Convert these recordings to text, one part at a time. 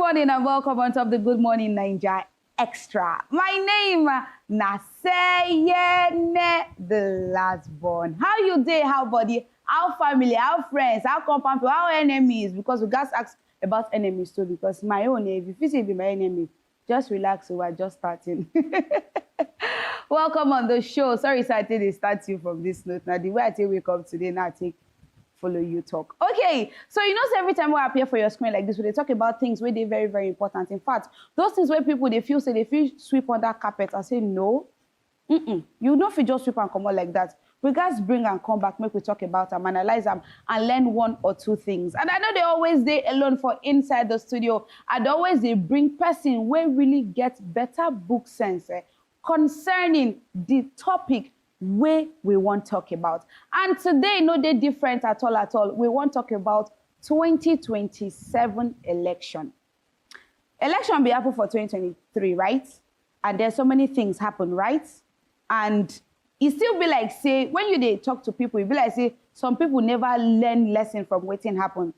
morning and welcome on top of the Good Morning Naija Extra. My name na Seyene, the last born. How you day, how body, how family, how friends, how compound, how enemies? Because we guys ask about enemies too, because my own, if you feel be my enemy, just relax, we're just starting. Welcome on the show. Sorry, sir, I think they start you from this note. Now, the way I take wake up today, now I take follow you talk. Okay, so you know, so every time we appear for your screen like this, we talk about things where they're very, very important. In fact, those things where people they feel sweep under carpet. I say no, you don't feel just sweep and come out like that. We guys bring and come back, make we talk about them, analyze them, and learn one or two things. And I know they always they alone for inside the studio. And always they bring person where really get better book sense concerning the topic where we want to talk about. And today, no, they're different at all. We want to talk about 2027 election. Election be happen for 2023, right? And there's so many things happen, right? And it still be like, say, when they talk to people, it be like, say, some people never learn lesson from what happen.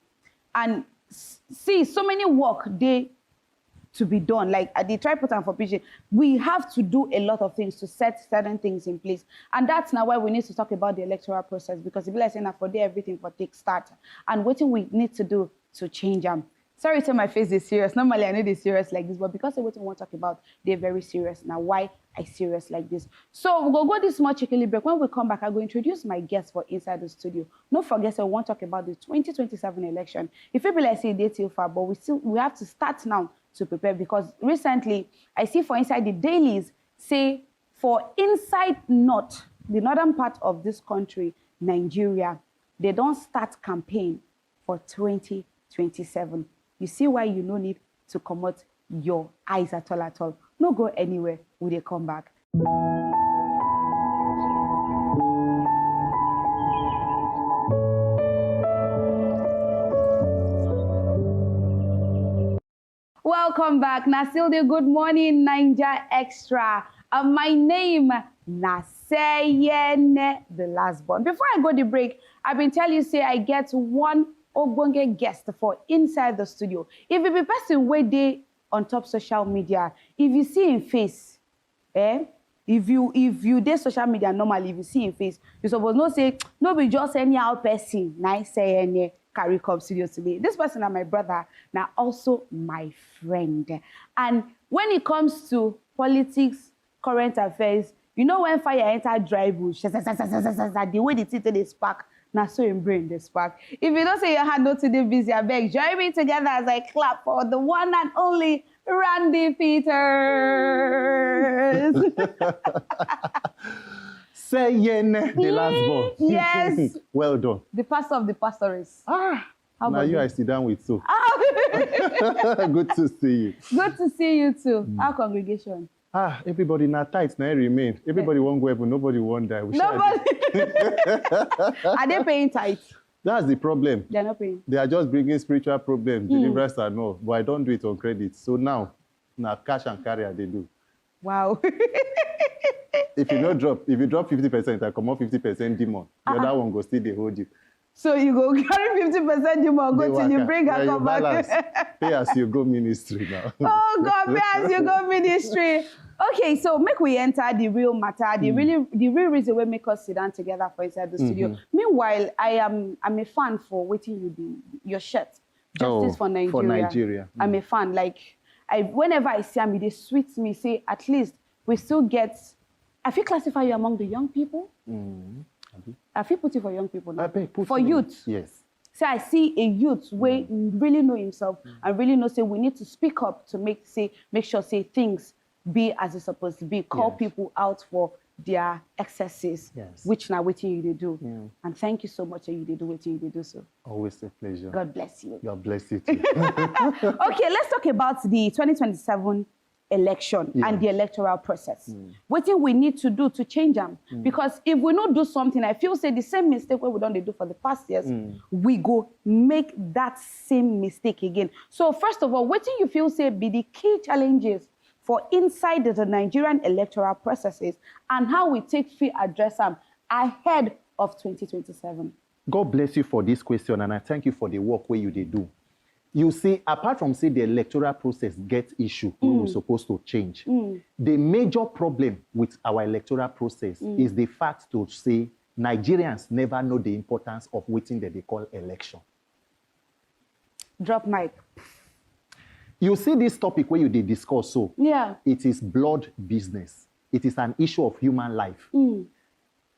And see, so many work they to be done. Like at the tripod for PG, we have to do a lot of things to set certain things in place. And that's now why we need to talk about the electoral process, because it be like saying that for there everything for take start. And what we need to do to change them. Sorry to my face is serious. Normally I know they're serious like this, but because of what we want to talk about, they're very serious. Now why I serious like this? So we'll go this small chicken break. When we come back, I'm going to introduce my guests for inside the studio. No forget, I want to talk about the 2027 election. If people like say they too far, but we have to start now to prepare, because recently I see for inside the dailies say for inside north, the northern part of this country, Nigeria, they don't start campaign for 2027. You see why you no need to come out your eyes at all. No go anywhere. Will they come back? Welcome back. Now still the Good Morning Naija Extra. My name na Seyene, the last born. Before I go the break, I've been telling you, say I get one ogbonge guest for inside the studio. If you be person where they on top social media, if you see him face, if you dey social media normally, if you see him face, you suppose not say no be just anyhow person. Nice Seyene carry come studio today. This person is my brother, now also my friend. And when it comes to politics, current affairs, you know when fire enter dry bush, the way the thing they spark, now so in brain the spark. If you don't say your hand not today busy, I beg, join me together as I clap for the one and only Randy Peterz. Seyene, the last born. Yes. Well done. The pastor of the pastors. Now you I sit down with too. Good to see you. Good to see you too. Our congregation. Everybody now tight, now remain. Everybody won't go heaven, nobody won't die. Nobody. Are they paying tithe? That's the problem. They're not paying. They are just bringing spiritual problems, deliverance and all. But I don't do it on credit. So now cash and carrier they do. Wow. If you drop 50%, I come out 50% demon. The other one go still they hold you. So you go carry 50% demon, go till you bring and come back. Pay as you go ministry now. Oh God, pay as you go ministry. Okay, so make we enter the real matter, the real reason we make us sit down together for inside the studio. Meanwhile, I'm a fan for waiting you do your shirt. Justice for Nigeria. For Nigeria. I'm a fan. Like whenever I see them, they sweet me, say at least we still get. I feel classify you among the young people. I feel put it for young people now. For youth. Yes. So I see a youth where really know himself and really know, say we need to speak up to make sure say things be as it's supposed to be. Call people out for their excesses, which now what you do. And thank you so much that you did do what you did do so. Always a pleasure. God bless you. God bless you too. Okay, let's talk about the 2027 election and the electoral process. What do we need to do to change them? Because if we not do something, I feel say the same mistake what we don't do for the past years, we go make that same mistake again. So first of all, what do you feel say be the key challenges for inside the Nigerian electoral processes and how we take free address them ahead of 2027? God bless you for this question, and I thank you for the work where you did do. You see, apart from say the electoral process gets issue, we're supposed to change. The major problem with our electoral process is the fact to say Nigerians never know the importance of waiting that they call election. Drop mic. You see this topic where you did discuss, so Yeah. it is blood business. It is an issue of human life.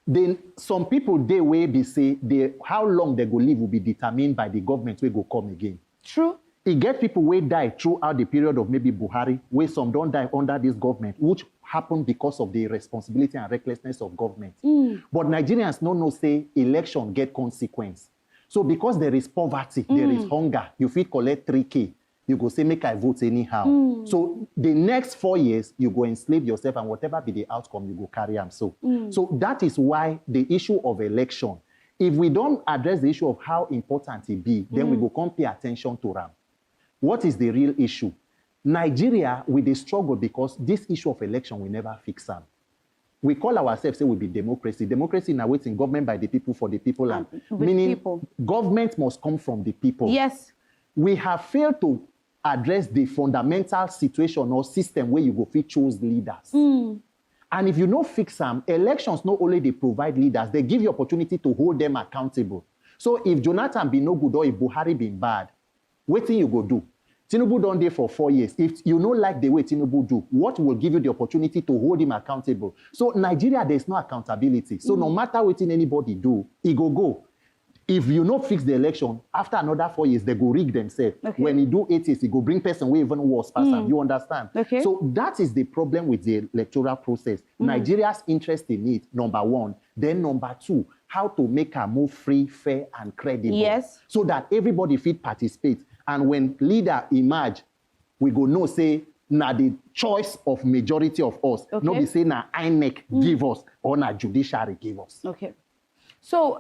Then some people, they will be say, how long they go live will be determined by the government will go come again. True. It get people will die throughout the period of maybe Buhari, where some don't die under this government, which happened because of the irresponsibility and recklessness of government. But Nigerians no say election get consequence. So because there is poverty, there is hunger, you fit collect 3K, you go say, make I vote anyhow. So the next 4 years, you go enslave yourself, and whatever be the outcome, you go carry them. So that is why the issue of election, if we don't address the issue of how important it be, then we go come pay attention to them. What is the real issue? Nigeria, we dey struggle because this issue of election, we never fix them. We call ourselves, say we be democracy. Democracy now waiting government by the people for the people, and meaning people. Government must come from the people. Yes. We have failed to address the fundamental situation or system where you go fit choose leaders. And if you no fix them, elections not only they provide leaders, they give you opportunity to hold them accountable. So if Jonathan be no good or if Buhari be bad, what thing you go do? Tinubu done there for 4 years. If you don't like the way Tinubu do, what will give you the opportunity to hold him accountable? So Nigeria, there's no accountability. So no matter what anybody do, he go. If you not fix the election, after another 4 years, they go rig themselves. Okay. When he do 8 years, he go bring person who even worse person. You understand? Okay. So that is the problem with the electoral process. Nigeria's interest in it, number one. Then number two, how to make a move free, fair, and credible. Yes. So that everybody fit participate. And when leader emerge, we go no say, na the choice of majority of us. Okay. No be say na INEC give us or na judiciary give us. Okay. So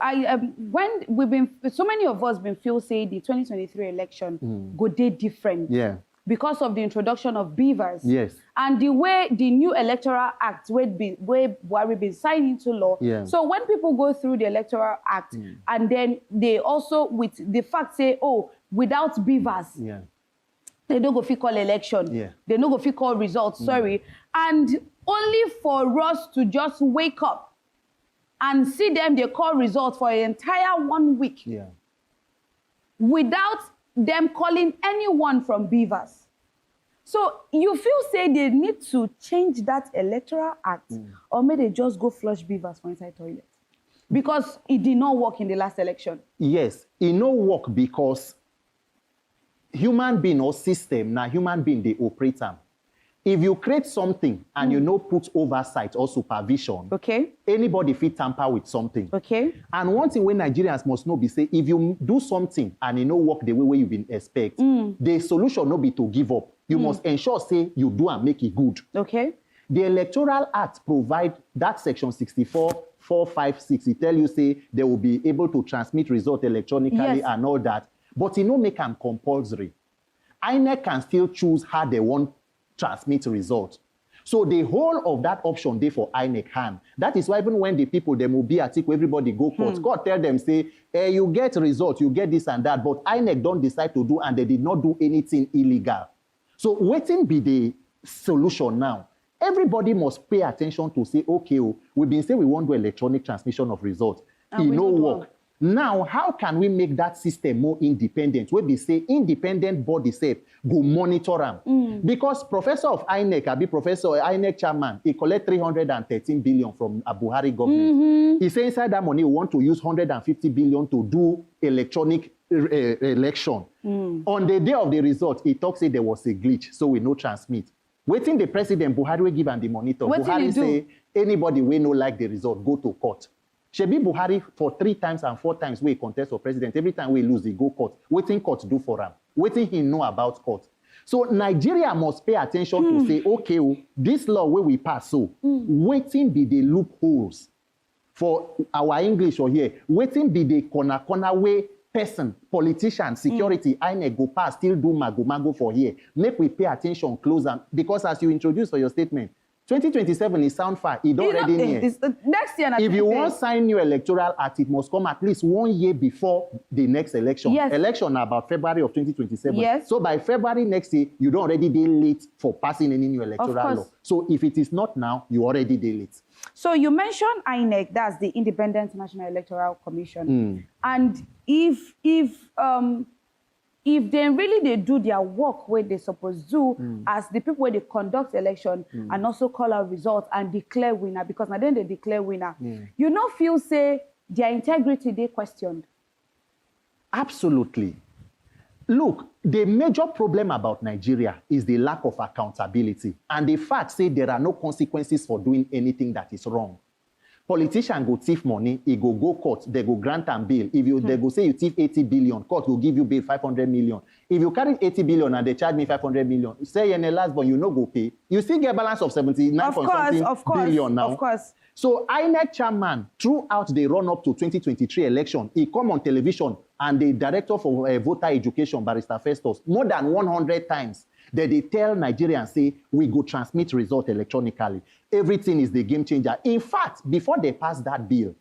when we've been, so many of us been feel say the 2023 election go day different. Yeah. Because of the introduction of beavers. Yes. And the way the new electoral act where we've been signed into law. Yeah. So when people go through the electoral act and then they also with the fact say, oh, without beavers, they don't go fit call election. Yeah. They don't go fit call results, sorry. And only for us to just wake up and see them, they call results for an entire 1 week. Yeah. Without them calling anyone from beavers. So you feel say they need to change that electoral act or may they just go flush beavers for inside toilet? Because it did not work in the last election. Yes, it no work because human being or system, now human being, they operate them. If you create something and you no put oversight or supervision, anybody fit tamper with something. Okay. And one thing when Nigerians must know be say, if you do something and it no work the way you've been expect, the solution no be to give up. You must ensure say you do and make it good. Okay. The Electoral Act provide that section 64.456. It tell you say they will be able to transmit result electronically and all that, but it no make them compulsory. INEC can still choose how they want transmit result. So the whole of that option there for INEC hand. That is why even when the people, they will be article, everybody go court. Court tell them, say, you get result, you get this and that, but INEC don't decide to do and they did not do anything illegal. So waiting be the solution now. Everybody must pay attention to say, okay, we've been saying we want to do electronic transmission of results. It no work. Now, how can we make that system more independent? Where we say independent body say go monitor them. Because Professor of INEC, I be Professor INEC chairman, he collect 313 billion from a Buhari government. He say inside that money, we want to use 150 billion to do electronic election. On the day of the result, he talks say there was a glitch, so we no transmit. Waiting the president, Buhari will give and the monitor. Buhari say, anybody we no like the result, go to court. Shebi Buhari for 3 times and 4 times we contest for president. Every time we lose, he go court. Waiting court do for him. Waiting he know about court. So Nigeria must pay attention to say, okay, this law where we pass, so waiting be the loopholes for our English or here. Waiting be the corner way person, politician, security, INEC go pass, still do mago for here. Make we pay attention closer. Because as you introduced for your statement, 2027 is sound far. It already near. Next year. If you want to sign new electoral act, it must come at least 1 year before the next election. Yes. Election about February of 2027. Yes. So by February next year, you don't already be late for passing any new electoral law. So if it is not now, you already be late. So you mentioned INEC, that's the Independent National Electoral Commission. And if they really do their work where they're supposed to do as the people where they conduct election and also call out results and declare winner, because now then they declare winner, you know, feel say their integrity they questioned. Absolutely. Look, the major problem about Nigeria is the lack of accountability and the fact say there are no consequences for doing anything that is wrong. Politician go thief money, he go court, they go grant and bail. If you they go say you thief 80 billion, court will give you bail 500 million. If you carry 80 billion and they charge me 500 million, say in the last one you no go pay, you still get balance of 79 billion now. Of course. So INEC chairman, throughout the run-up to 2023 election, he come on television and the director for voter education, Barrister Festus, more than 100 times, that they tell Nigerians, say, we go transmit result electronically. Everything is the game changer. In fact, before they pass that bill,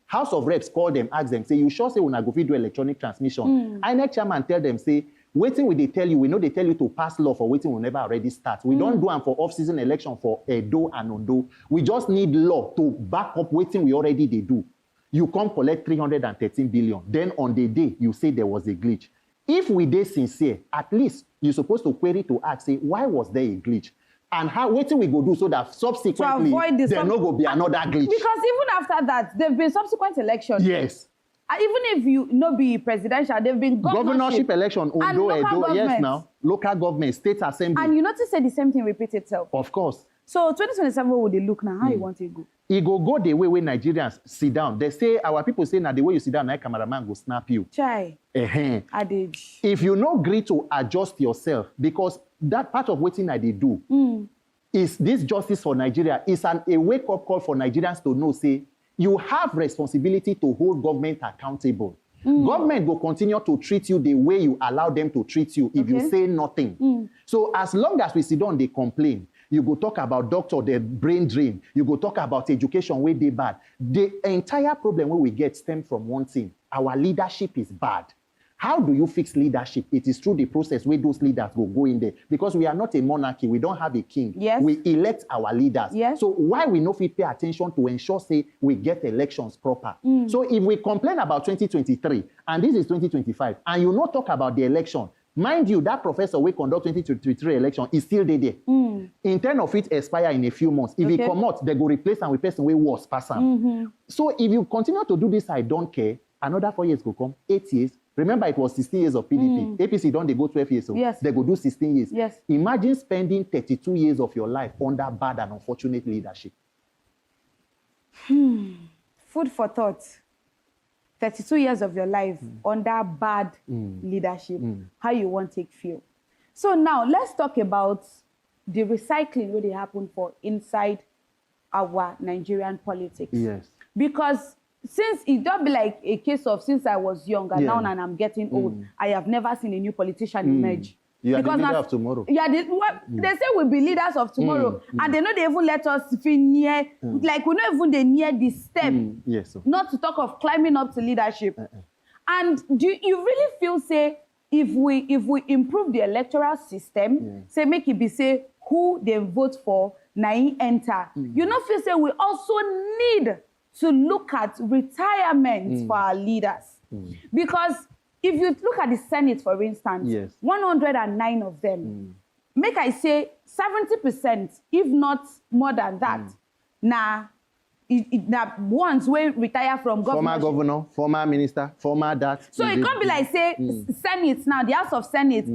House of Reps call them, ask them, say, you sure say when I go do electronic transmission? INEC chairman tell them, say, waiting will they tell you, we know they tell you to pass law for waiting will never already start. We don't do them for off-season election for Edo and Ondo. We just need law to back up waiting we already they do. You come collect 313 billion. Then on the day, you say there was a glitch. If we did sincere, at least you're supposed to query to ask, say, why was there a glitch? And how waiting we go do so that subsequently there no go be another glitch. Because even after that, there have been subsequent elections. Yes. Even if you no be presidential, there have been governorship election, Ondo, Edo, yes now, local government, state assembly. And you notice that the same thing repeats itself. Of course. So 2027, where would they look now? How you want to go? It go the way when Nigerians sit down. They say, our people say, now the way you sit down, now cameraman go snap you. Chai. Adage. If you no agree to adjust yourself, because that part of waiting that they do is this justice for Nigeria is a wake-up call for Nigerians to know, say, you have responsibility to hold government accountable. Government will continue to treat you the way you allow them to treat you if you say nothing. So as long as we sit down, they complain. You go talk about doctor, their brain drain. You go talk about education, where they bad. The entire problem where we get stem from one thing. Our leadership is bad. How do you fix leadership? It is through the process where those leaders will go in there. Because we are not a monarchy. We don't have a king. Yes. We elect our leaders. Yes. So why we no fit pay attention to ensure, say, we get elections proper? So if we complain about 2023, and this is 2025, and you not talk about the election, mind you, that professor we conduct 2023 election is still there. In terms of it expire in a few months. If he come out, they go replace him with person way worse pass him. So if you continue to do this, I don't care, another 4 years go come, 8 years. Remember, it was 16 years of PDP. APC don't they go 12 years, so they go do 16 years. Yes. Imagine spending 32 years of your life under bad and unfortunate leadership. Food for thought. 32 years of your life under bad leadership. How you want to feel. So now, let's talk about the recycling where they happen for inside our Nigerian politics. Yes. Because since it don't be like a case of since I was young and now and I'm getting old, I have never seen a new politician emerge. You are the leader of tomorrow. Yeah, they say we'll be leaders of tomorrow, and they know they even let us feel near, like we not even they near the step. Yes. Not to talk of climbing up to leadership. And do you really feel, say, if we improve the electoral system, say make it be say who they vote for, now enter. You know, feel say we also need to look at retirement for our leaders. Because if you look at the Senate, for instance, 109 of them, make I say 70%, if not more than that, now ones will retire from government. Former governor, former minister, former that. So it can't be like, say, Senate now, the House of Senate,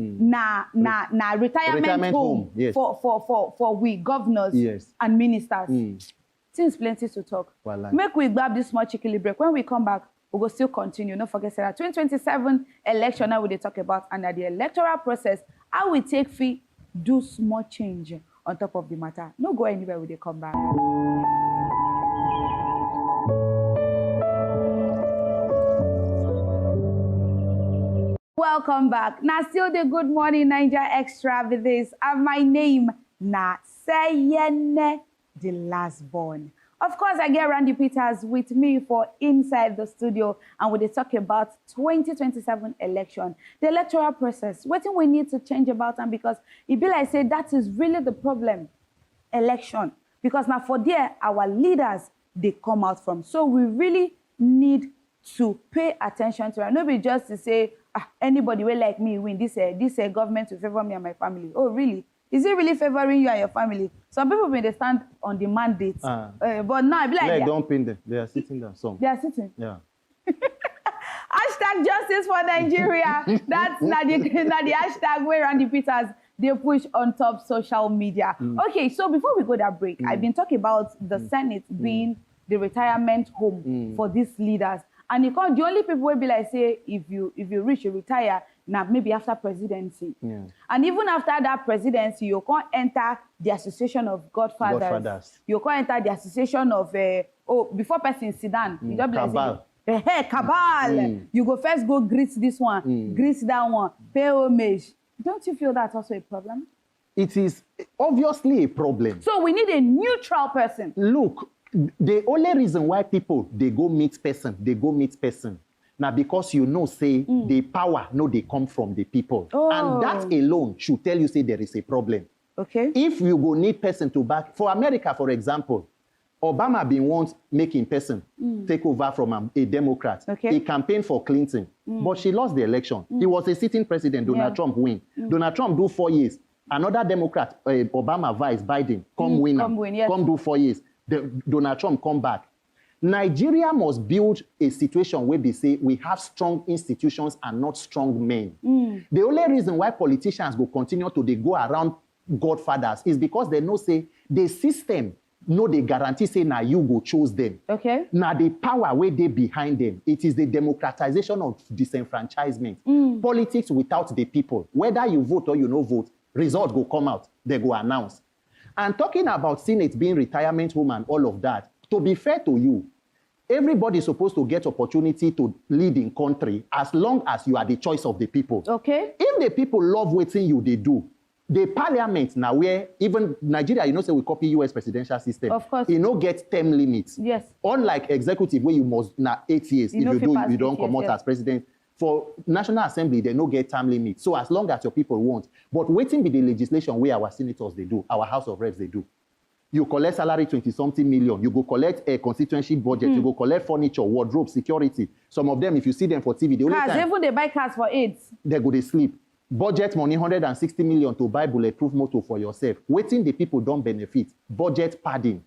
retirement home for we governors and ministers. Things plenty to talk. Make we grab this small chicken break. When we come back, we will still continue. Don't forget that 2027 election now we dey talk about, and at the electoral process, how we take fee do small change on top of the matter. No go anywhere when they come back. Welcome back. Now still the Good Morning Naija Extra with this. My name na Seyene the last born. Of course, I get Randy Peterz with me for Inside the Studio, and we talk about 2027 election, the electoral process. What do we need to change about them? Because it be like say that is really the problem, election. Because now for there, our leaders, they come out from. So we really need to pay attention to it. Not be just to say, anybody will like me win, this government will favor me and my family. Oh, really? Is it really favoring you and your family? Some people may stand on the mandate, but now I be like, don't pin them. They are sitting down. Some. They are sitting. Yeah. Hashtag justice for Nigeria. That's not the hashtag where Randy Peterz they push on top social media. Okay, so before we go that break, I've been talking about the Senate being the retirement home for these leaders. And you can't, the only people will be like, say, if you reach, you retire, now maybe after presidency. Yeah. And even after that presidency, you can't enter the association of Godfathers. You can't enter the association of, before person sit down, you don't be like, hey, cabal. You go first go greet this one, greet that one, pay homage. Don't you feel that's also a problem? It is obviously a problem. So we need a neutral person. Look, the only reason why people, they go meet person, now because you know, say, the power, no, they come from the people. Oh. And that alone should tell you, say, there is a problem. Okay. If you go need person to back, for America, for example, Obama been once making person take over from a Democrat. Okay. He campaigned for Clinton, but she lost the election. He was a sitting president, Donald Trump win. Donald Trump do 4 years. Another Democrat, Obama vice, Biden, come do 4 years. Donald Trump come back. Nigeria must build a situation where they say we have strong institutions and not strong men. The only reason why politicians will continue to go around godfathers is because they know, say, the system, no, they guarantee, say, now you go choose them. Okay. Now the power where they behind them, it is the democratization of disenfranchisement. Politics without the people. Whether you vote or you no vote, result go come out, they go announce. And talking about Senate being retirement home and all of that, to be fair to you, everybody is supposed to get opportunity to lead in country as long as you are the choice of the people. Okay. If the people love what you they do, the parliament now where even Nigeria, you know, say we copy US presidential system. Of course. You know, get term limits. Yes. Unlike executive where you must now 8 years. If you don't come out as president. For National Assembly, they no get term limit. So as long as your people want. But waiting be the legislation where our senators they do, our House of Reps they do. You collect salary 20-something million. You go collect a constituency budget. You go collect furniture, wardrobe, security. Some of them, if you see them for TV, even they buy cars for AIDS. They go to sleep. Budget money 160 million to buy bulletproof motor for yourself. Waiting the people don't benefit. Budget padding.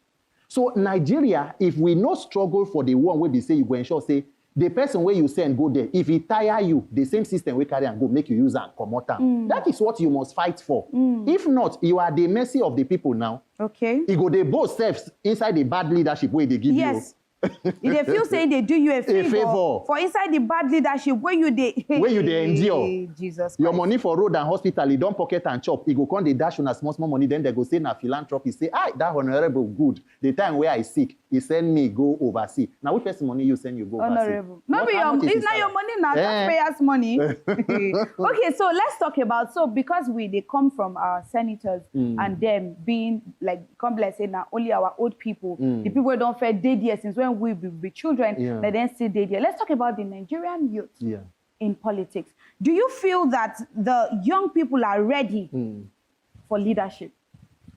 So Nigeria, if we no struggle for the one where they say you go ensure say. The person where you send go there, if he tire you, the same system we carry and go make you use and come out. That is what you must fight for. If not, you are the mercy of the people now. Okay. You go they both selves inside the bad leadership where they give you. Yes. If they feel saying they do you a favor for inside the bad leadership where you they endure. Jesus Christ. Your money for road and hospital, you don't pocket and chop. You go come they dash on a small money, then they go say na philanthropy. Say, that honorable good. The time where I sick, he send me go overseas. Now which person money you send you go honorable? Overseas? It's not your money now, taxpayers' money. Okay, so let's talk about because they come from our senators and them being like let's say now only our old people, the people who don't fair dead years since when we be children, they then still dead here. Let's talk about the Nigerian youth in politics. Do you feel that the young people are ready for leadership?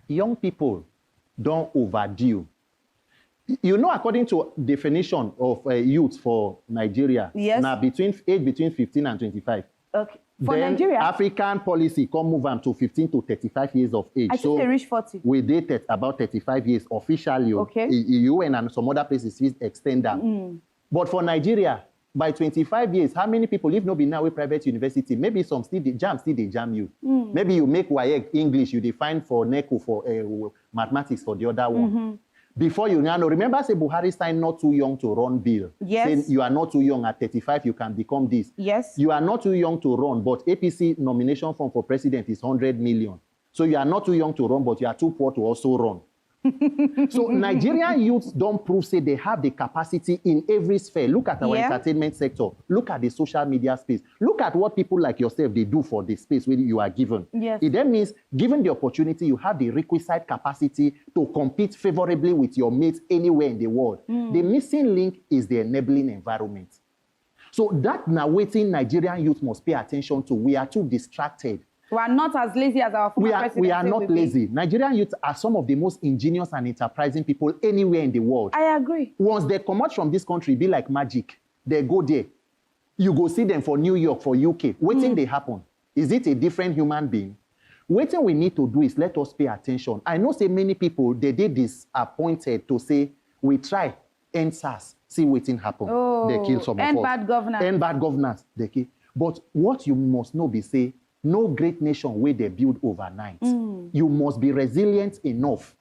Young people don't overdue. You know, according to definition of youth for Nigeria, now between 15 and 25. Okay. For then Nigeria, African policy come move them to 15 to 35 years of age. I think they reach 40. We dated about 35 years officially. Okay. UN and some other places extend them. But for Nigeria, by 25 years, how many people, if not be now with private university, maybe some still they jam you. Maybe you make WAEC English, you define for NECO for mathematics for the other one. Before you know, remember say Buhari signed not too young to run bill. Yes. Saying you are not too young at 35, you can become this. Yes. You are not too young to run, but APC nomination form for president is 100 million. So you are not too young to run, but you are too poor to also run. So Nigerian youths don't prove, say they have the capacity in every sphere. Look at our entertainment sector. Look at the social media space. Look at what people like yourself, they do for the space where you are given. Yes. It then means, given the opportunity, you have the requisite capacity to compete favorably with your mates anywhere in the world. The missing link is the enabling environment. So that now waiting Nigerian youth must pay attention to. We are too distracted. We are not as lazy as our former president. We are not lazy. Nigerian youth are some of the most ingenious and enterprising people anywhere in the world. I agree. Once they come out from this country, be like magic. They go there. You go see them for New York, for UK. Waiting they happen. Is it a different human being? Waiting we need to do is let us pay attention. I know say many people, they did disappointed to say, we try, end SARS, see waiting happen. Oh, they kill some of us. End bad governance. End bad governance, they kill. But what you must know be say, no great nation where they build overnight. You must be resilient enough.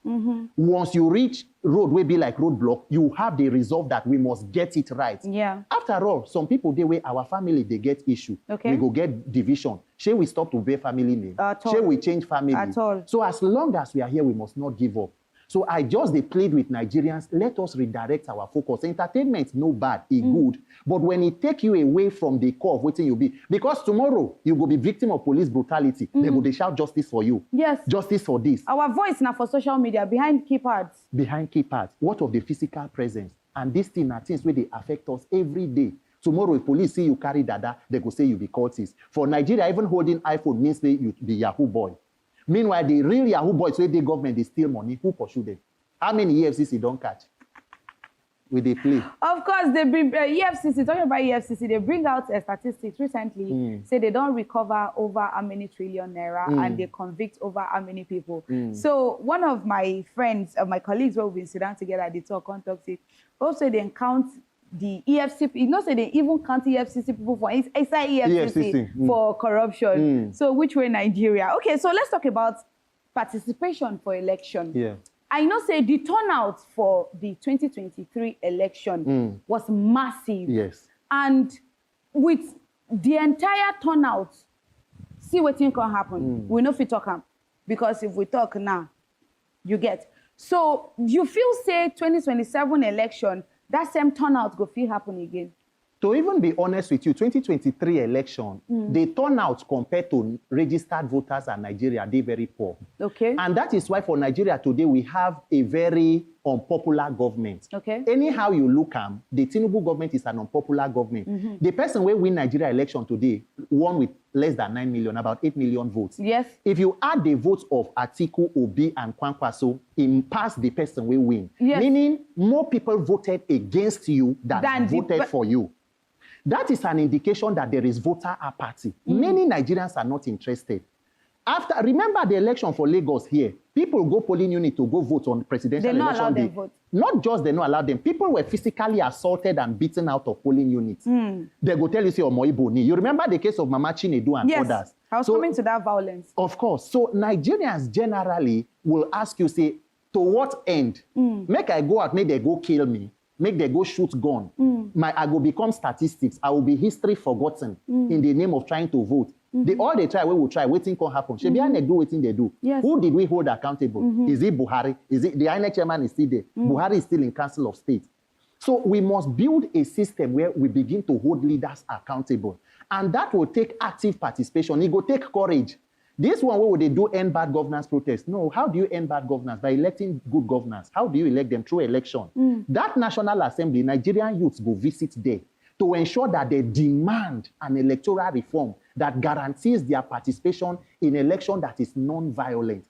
Once you reach road will be like roadblock, you have the resolve that we must get it right. Yeah. After all, some people, they way our family, they get issue. Okay. We go get division. Shall we stop to bear family name? Shall we change family? At all. So as long as we are here, we must not give up. So I just they plead with Nigerians, let us redirect our focus. Entertainment, no bad, it good. But when it take you away from the core of what you be, because tomorrow you will be victim of police brutality, they will shout justice for you. Yes. Justice for this. Our voice now for social media, behind keypads. Behind keypads. What of the physical presence? And these things are things where they affect us every day. Tomorrow, if police see you carry dada, they go say you be cultist. For Nigeria, even holding iPhone means that you be Yahoo boy. Meanwhile, the real Yahoo boys, where the government, they steal money. Who pursue them? How many EFCC don't catch? Will they play? Of course, they bring EFCC, talking about EFCC, they bring out statistics recently, say they don't recover over how many trillion naira and they convict over how many people. So one of my friends, my colleagues who have been sitting down together, they talk, also they count the EFCC, you know, say they even count EFCC people for inside EFCC for corruption. So which way Nigeria? Okay, so let's talk about participation for election. Yeah. I know say the turnout for the 2023 election was massive. Yes. And with the entire turnout, see what can happen. We know if we talk because if we talk now, you get. So you feel say 2027 election, that same turnout go feel happen again? To even be honest with you, 2023 election, the turnout compared to registered voters in Nigeria, they're very poor. Okay. And that is why for Nigeria today, we have a very unpopular government. Okay. Anyhow you look at the Tinubu government is an unpopular government. The person who win Nigeria election today won with less than 9 million, about 8 million votes. Yes. If you add the votes of Atiku, Obi, and Kwankwaso, it passed the person will win. Yes. Meaning more people voted against you than voted for you. That is an indication that there is voter apathy. Many Nigerians are not interested. Remember the election for Lagos here, people go polling unit to go vote on presidential election day. Vote. Not just they not allow them, people were physically assaulted and beaten out of polling units. They go tell you, say, Omoiboni. You remember the case of Mama Chinedu and others? I was coming to that violence. Of course. So Nigerians generally will ask you, say, to what end? Make I go out, make they go kill me. Make they go shoot gun. I will become statistics. I will be history forgotten in the name of trying to vote. All they try, we will try. Waiting can happen. Should be INEC do waiting they do. Yes. Who did we hold accountable? Is it Buhari? Is it the INEC chairman is still there? Buhari is still in Council of State. So we must build a system where we begin to hold leaders accountable. And that will take active participation. It will take courage. This one, where would they do end bad governance protest? No, how do you end bad governance? By electing good governance. How do you elect them? Through election. That National Assembly, Nigerian youths go visit there to ensure that they demand an electoral reform that guarantees their participation in election that is non-violent.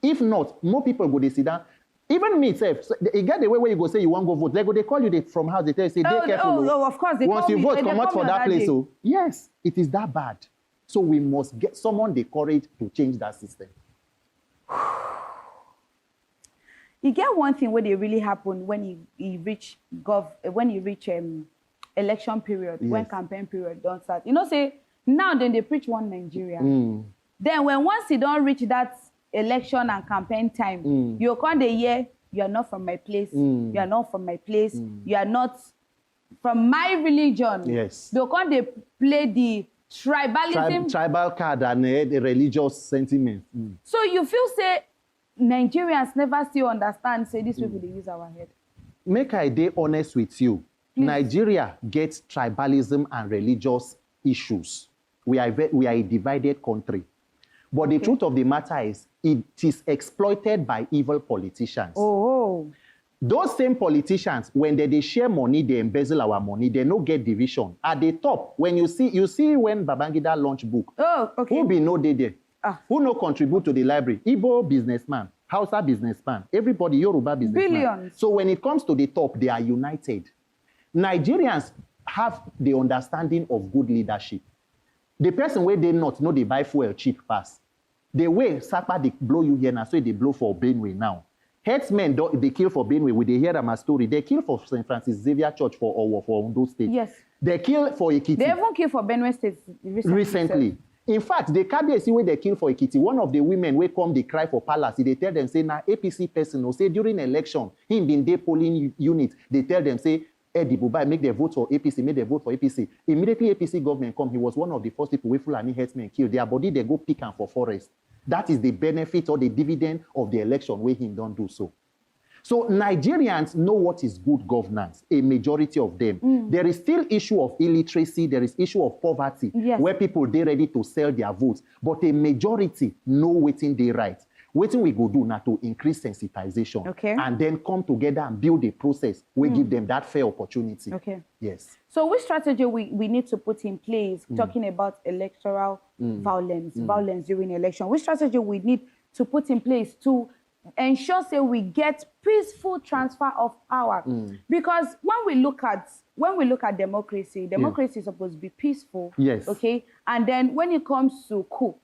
If not, more people go, they sit down. Even me, self, you get the way where you go say you want to go vote. They call you from house, they tell you, say, be careful. Of course. Once you vote, come out for that place. So, yes, it is that bad. So we must get someone the courage to change that system. You get one thing where they really happen when you reach election period, when campaign period don't start. You know, say now then they preach one Nigeria. Then when once you don't reach that election and campaign time, you come the year, you are not from my place, you are not from my place, you are not from my religion. Yes. They come they play the tribalism. Tribal card and the religious sentiment. So you feel say Nigerians never still understand, say these people, they use our head. Make I be honest with you. Please. Nigeria gets tribalism and religious issues. We are a divided country. But the truth of the matter is, it is exploited by evil politicians. Oh. Those same politicians, when they share money, they embezzle our money, they no get division. At the top, when you see when Babangida launched book, who be no there? Who no contribute to the library? Igbo businessman, Hausa businessman, everybody, Yoruba businessman. Billions. So when it comes to the top, they are united. Nigerians have the understanding of good leadership. The person where they not know they buy fuel cheap pass. The way Sapa they blow you here now, so they blow for Benue now. Headsmen they kill for Benue. We they hear them a story. They kill for St. Francis Xavier Church for Ondo State. Yes. They kill for Ekiti. They even kill for Benue State recently. In fact, the KBC where they kill for Ekiti, one of the women will come, they cry for palace. They tell them, say, now APC person, or say during election, him being the polling unit, they tell them, say, Eddie Bubai, make their vote for APC, make their vote for APC. Immediately APC government come, he was one of the first people with Fulani headsmen killed. Their body, they go pick and for forest. That is the benefit or the dividend of the election where him don't do so. So Nigerians know what is good governance, a majority of them. There is still issue of illiteracy, there is issue of poverty, where people, they ready to sell their votes. But a majority know waiting they right. Waiting we go do now to increase sensitization. And then come together and build a process. We give them that fair opportunity. Yes. So which strategy we need to put in place, talking about electoral violence during election? Which strategy we need to put in place to ensure, say, we get peaceful transfer of power? Because when we look at democracy is supposed to be peaceful. Yes. Okay. And then when it comes to coup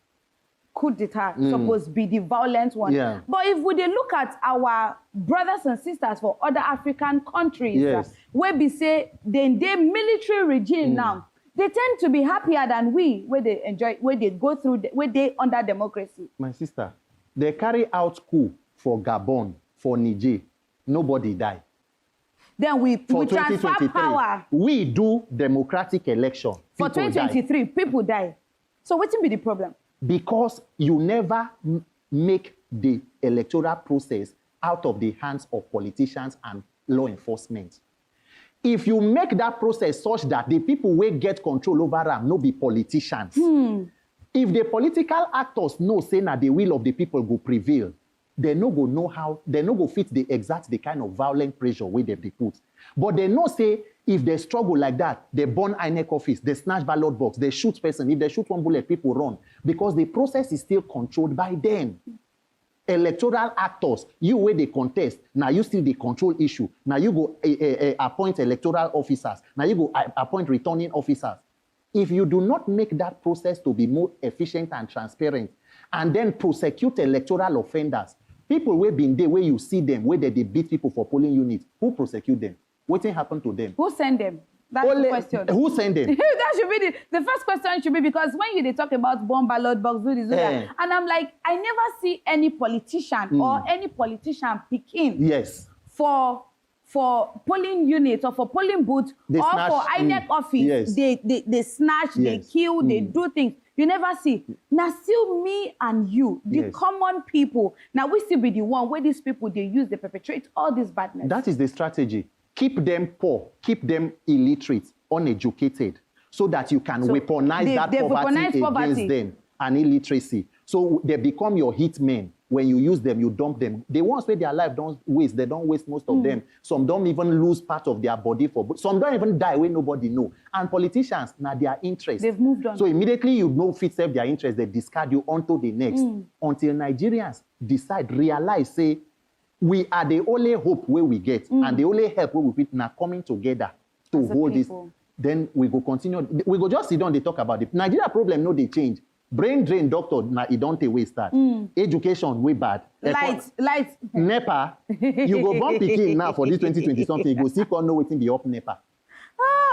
d'etat, supposed to be the violent one. But if we look at our brothers and sisters for other African countries, where we say they military regime now, they tend to be happier than we, where they enjoy, where they go through, where they under democracy. My sister, they carry out coup for Gabon, for Niger, nobody die. Then we transfer power. We do democratic election. For 2023, people die. So what will be the problem? Because you never make the electoral process out of the hands of politicians and law enforcement. If you make that process such that the people will get control over them, no be politicians. If the political actors know, say that the will of the people will prevail, they no go know how, they no go fit the kind of violent pressure where they put. But they know, say, if they struggle like that, they burn INEC office, they snatch ballot box, they shoot person. If they shoot one bullet, people run. Because the process is still controlled by them. Electoral actors, you where they contest, now you still the control issue. Now you go appoint electoral officers. Now you go appoint returning officers. If you do not make that process to be more efficient and transparent, and then prosecute electoral offenders, people who have been there, where you see them, where they beat people for polling units, who prosecute them? What happened to them? Who send them? That's the question. Who send them? That should be the first question should be, because when they talk about bomb ballot box, do this, do that, and I'm like, I never see any politician or any politician picking for polling units or for polling booths or for INEC office. They snatch, they kill, they do things. You never see. Now still me and you, the common people, now we still be the one where these people, they use, they perpetrate all this badness. That is the strategy. Keep them poor, keep them illiterate, uneducated, so that you can weaponize that poverty against them and illiteracy. So they become your hitmen. When you use them, you dump them. The ones where their life don't waste, they don't waste most of them. Some don't even lose part of their body some don't even die when nobody know. And politicians, now their interest. They've moved on. So immediately you know fit serve their interest, they discard you onto the next. Until Nigerians decide, realize, say, we are the only hope where we get, and the only help where we now coming together to hold this. Then we go continue. We go just sit down, they talk about it. Nigeria problem, no, they change. Brain drain, doctor, now it don't take way start. Education, way bad. Lights. NEPA, you go born picking now for this 2020 something, you go see or know waiting be up NEPA.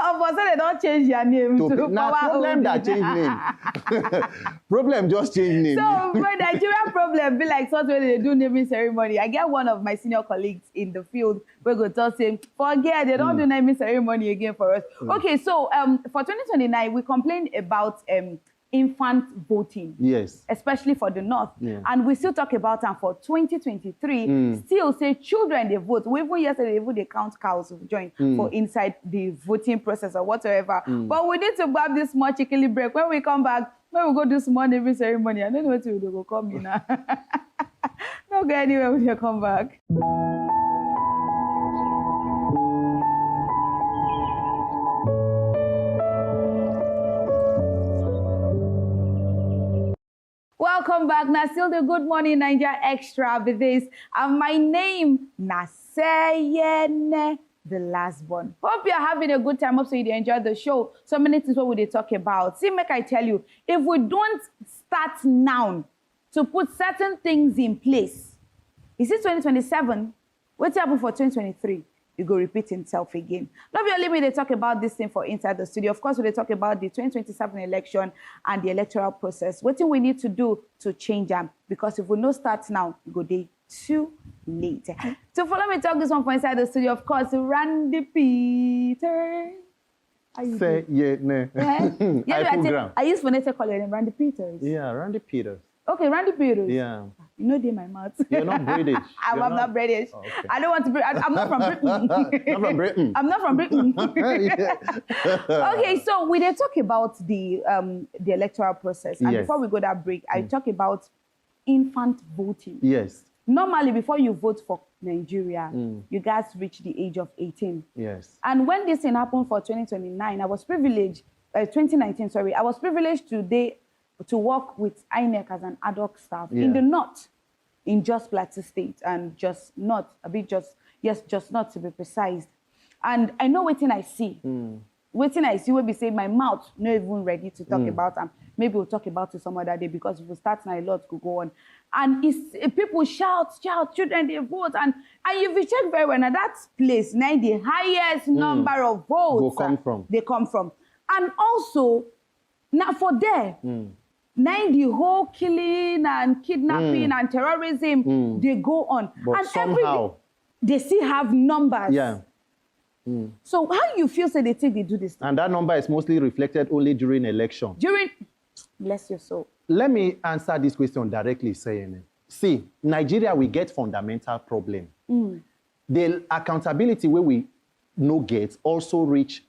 Of course, they don't change their name. Now, problem that change name. Problem just change name. So, when Nigeria problem be like such when they do naming ceremony, I get one of my senior colleagues in the field, we go tell him, forget, they don't do naming ceremony again for us. Okay, so for 2029, we complained about infant voting. Yes. Especially for the North. Yeah. And we still talk about them for 2023. Still say children, they vote. We even yesterday, they count cows to join for inside the voting process or whatever. But we need to grab this small chicken break. When we come back, when we go do small naming ceremony, I don't know what to do. Go come in now. Don't go anywhere when you come back. Welcome back. Now, still the Good Morning Naija Extra with this. And my name, Seyene, the last born. Hope you're having a good time. Hope so you enjoyed the show. So many things what would they talk about. See, make I tell you, if we don't start now to put certain things in place, is it 2027? What's happening for 2023? You go repeat himself again. Not only me, they talk about this thing for inside the studio. Of course, we talk about the 2027 election and the electoral process. What do we need to do to change them? Because if we no start now, we go day too late. So follow me talk this one for inside the studio. Of course, Randy Peterz. Seyene. I used phonetic calling him Randy Peterz. Yeah, Randy Peterz. Okay, Randy Peterz. Yeah. You know they my mouth. You're not British. I'm not British. Oh, okay. I don't want to be. I'm not from Britain. Not from Britain. I'm not from Britain. Okay, so we did talk about the electoral process. And before we go that break, I talk about infant voting. Yes. Normally, before you vote for Nigeria, you guys reach the age of 18. Yes. And when this thing happened for 2029, I was privileged, 2019, sorry, I was privileged today to work with INEC as an ad hoc staff in the North, in Just Plateau State, and just not to be precise. And I know what I see. What I see will be saying my mouth not even ready to talk about them. Maybe we'll talk about it some other day because if we start now, a lot could go on. And people shout, children, they vote. And if you check very well, now that place, now the highest number of votes they come from. And also, now for there, now the whole killing and kidnapping and terrorism, they go on. But and somehow they still have numbers. Yeah. So how you feel say they think they do this thing? And that number is mostly reflected only during election. Bless your soul. Let me answer this question directly, Seyene. See, Nigeria, we get fundamental problem. The accountability where we no get also reach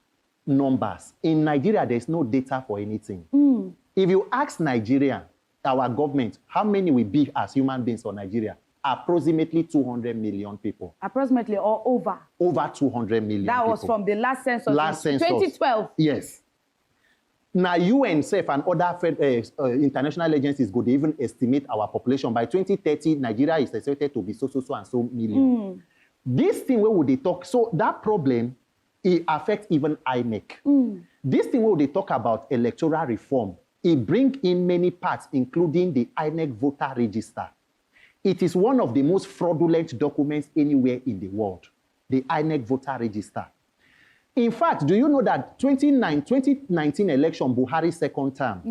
numbers. In Nigeria, there's no data for anything. If you ask Nigeria, our government, how many we be as human beings for Nigeria? Approximately 200 million people. Approximately or over? Over 200 million That people. was from the last census. Last census. 2012. Yes. Now, UN, SEF, and other international agencies go to even estimate our population. By 2030, Nigeria is expected to be so and so million. This thing, where would they talk? So that problem, it affects even INEC. This thing, where they talk about electoral reform, it brings in many parts, including the INEC voter register. It is one of the most fraudulent documents anywhere in the world, the INEC voter register. In fact, do you know that 2019 election, Buhari's second term,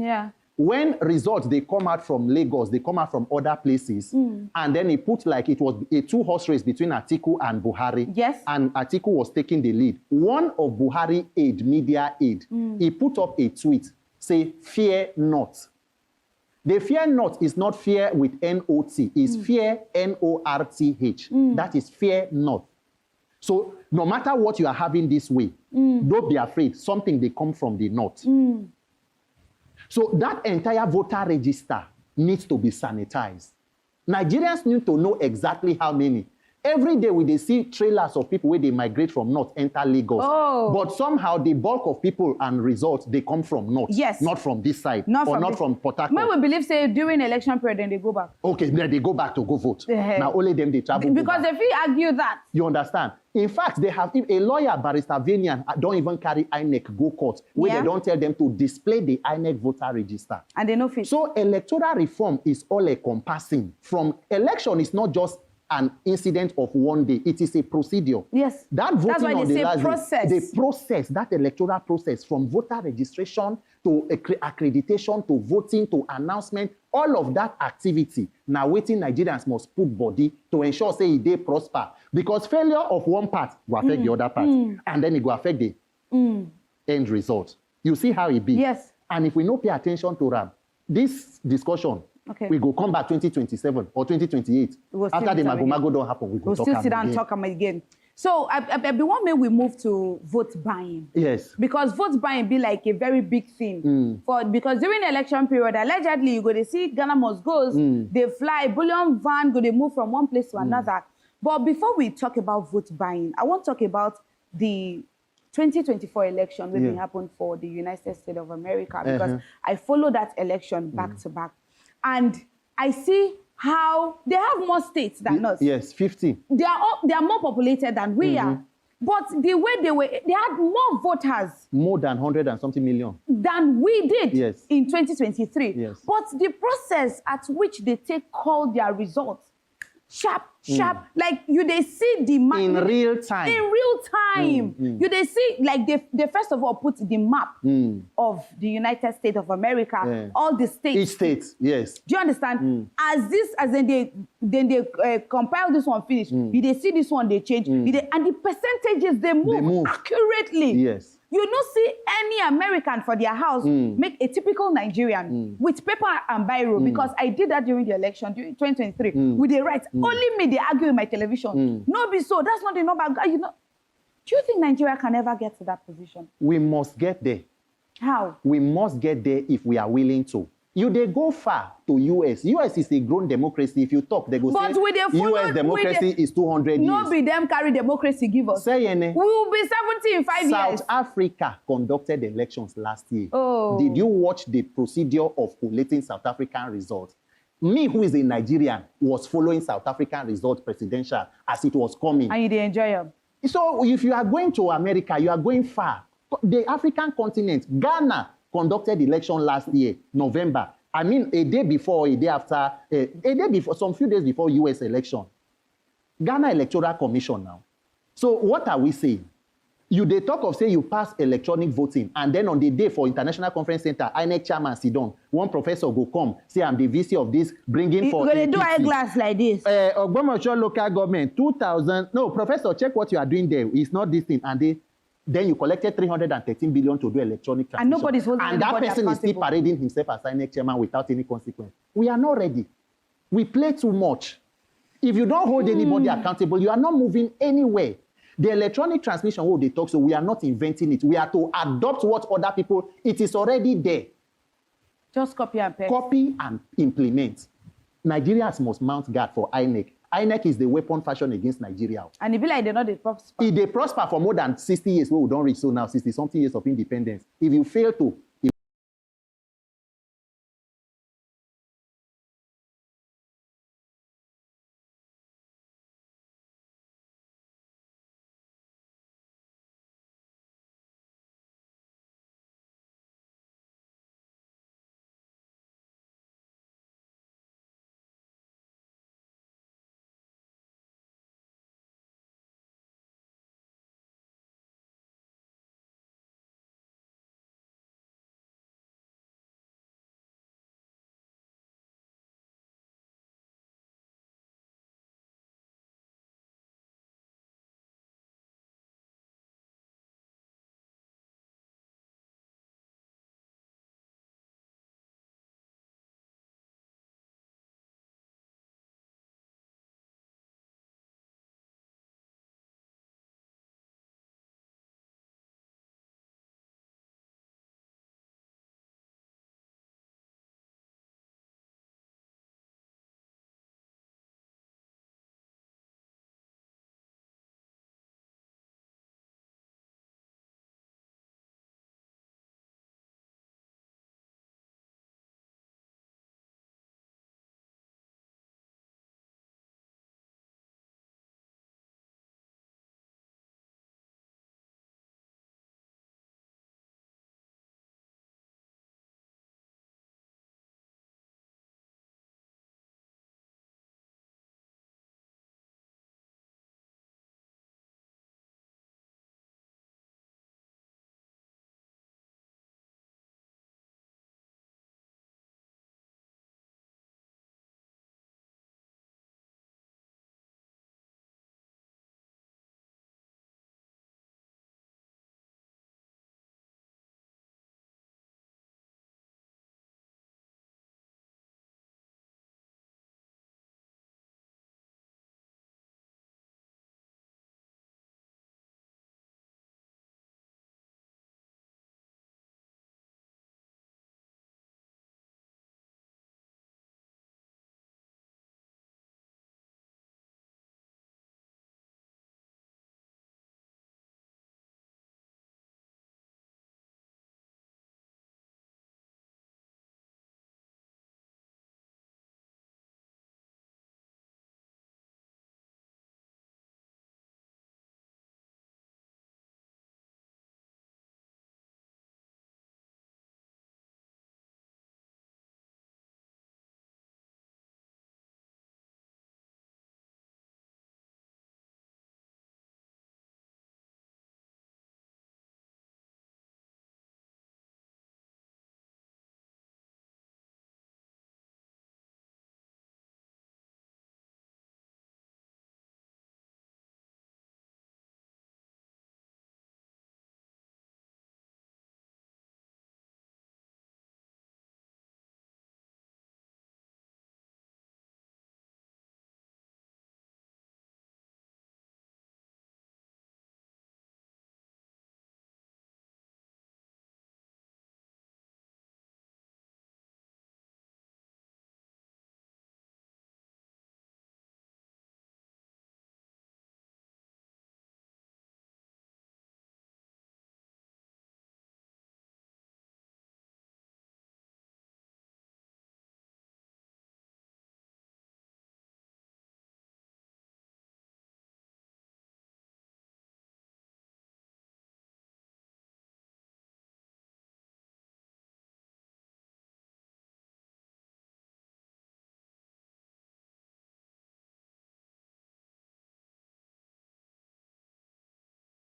when results, they come out from Lagos, they come out from other places, and then he put like it was a two-horse race between Atiku and Buhari. Yes. And Atiku was taking the lead. One of Buhari aide, media aide, he put up a tweet, say, fear not. The fear not is not fear with N-O-T, it's fear N-O-R-T-H. That is fear not. So no matter what you are having this way, don't be afraid. Something they come from the north. So that entire voter register needs to be sanitized. Nigerians need to know exactly how many. Every day they see trailers of people where they migrate from north, enter Lagos. But somehow the bulk of people and results, they come from north. Yes. Not from this side. Not from Port Harcourt. When we believe, say, during election period, then they go back. Okay, then they go back to go vote. Now only them, they travel. Because if we argue that. You understand? In fact, they have a lawyer, Barrister Vanian, don't even carry INEC go court, where they don't tell them to display the INEC voter register. And they know fit. So electoral reform is all encompassing. From election, it's not just an incident of one day. It is a procedure. Yes. That voting that's why on the last process. Day, the process, that electoral process, from voter registration to accreditation to voting to announcement, all of that activity, now waiting Nigerians must put body to ensure, say, they prosper. Because failure of one part will affect the other part. And then it will affect the end result. You see how it be? Yes. And if we don't pay attention to them, this discussion, we go come back 2027 or 2028. After the Mago don't happen, we go talk still sit down and talk again. So I be one way we move to vote buying. Yes. Because vote buying be like a very big thing. Because during the election period, allegedly, you go to see Ghana must goes, they fly, bullion van, go they move from one place to another. But before we talk about vote buying, I want to talk about the 2024 election which happened for the United States of America, because I follow that election back to back. And I see how they have more states than us. Yes, 50. They are more populated than we are. But the way they had more voters. More than 100 and something million. Than we did in 2023. Yes. But the process at which they call their results, sharp, like they see the map. In real time. In real time. They see, like they first of all put the map of the United States of America, all the states. Each state, yes. Do you understand? As then they compile this one finish, they see this one, they change. And the percentages, they move accurately. Yes. You don't see any American for their house make a typical Nigerian with paper and biro, because I did that during the election, during 2023, with the right. Only me, they argue in my television. No, be so. That's not the number. You know, do you think Nigeria can ever get to that position? We must get there. How? We must get there if we are willing to. They go far to US. US is a grown democracy. If you talk, they go say US democracy is 200 years. No be them carry democracy give us. Seyene. We will be 70 in 5 years. South Africa conducted elections last year. Did you watch the procedure of collating South African results? Me, who is a Nigerian, was following South African results presidential as it was coming. And you did enjoy them. So if you are going to America, you are going far. The African continent, Ghana, conducted election last year, November. I mean, a day before, a day after, a day before, some few days before US election. Ghana Electoral Commission now. So what are we saying? They talk of say you pass electronic voting, and then on the day for International Conference Center, INEC chairman sit down. One professor go come, say I'm the VC of this, bringing for. They do eyeglass like this. Ogbomoso local government, 2000. No, professor, check what you are doing there. It's not this thing, and then you collected 313 billion to do electronic transmission. And nobody's holding and that person is still parading himself as INEC chairman without any consequence. We are not ready. We play too much. If you don't hold anybody accountable, you are not moving anywhere. The electronic transmission, they talk, so we are not inventing it. We are to adopt what other people, it is already there. Just copy and paste. Copy and implement. Nigerians must mount guard for INEC. INEC is the weapon fashioned against Nigeria. And it be like they're not the prosper. If they prosper for more than 60 years, we don't reach so now, 60-something years of independence. If you fail to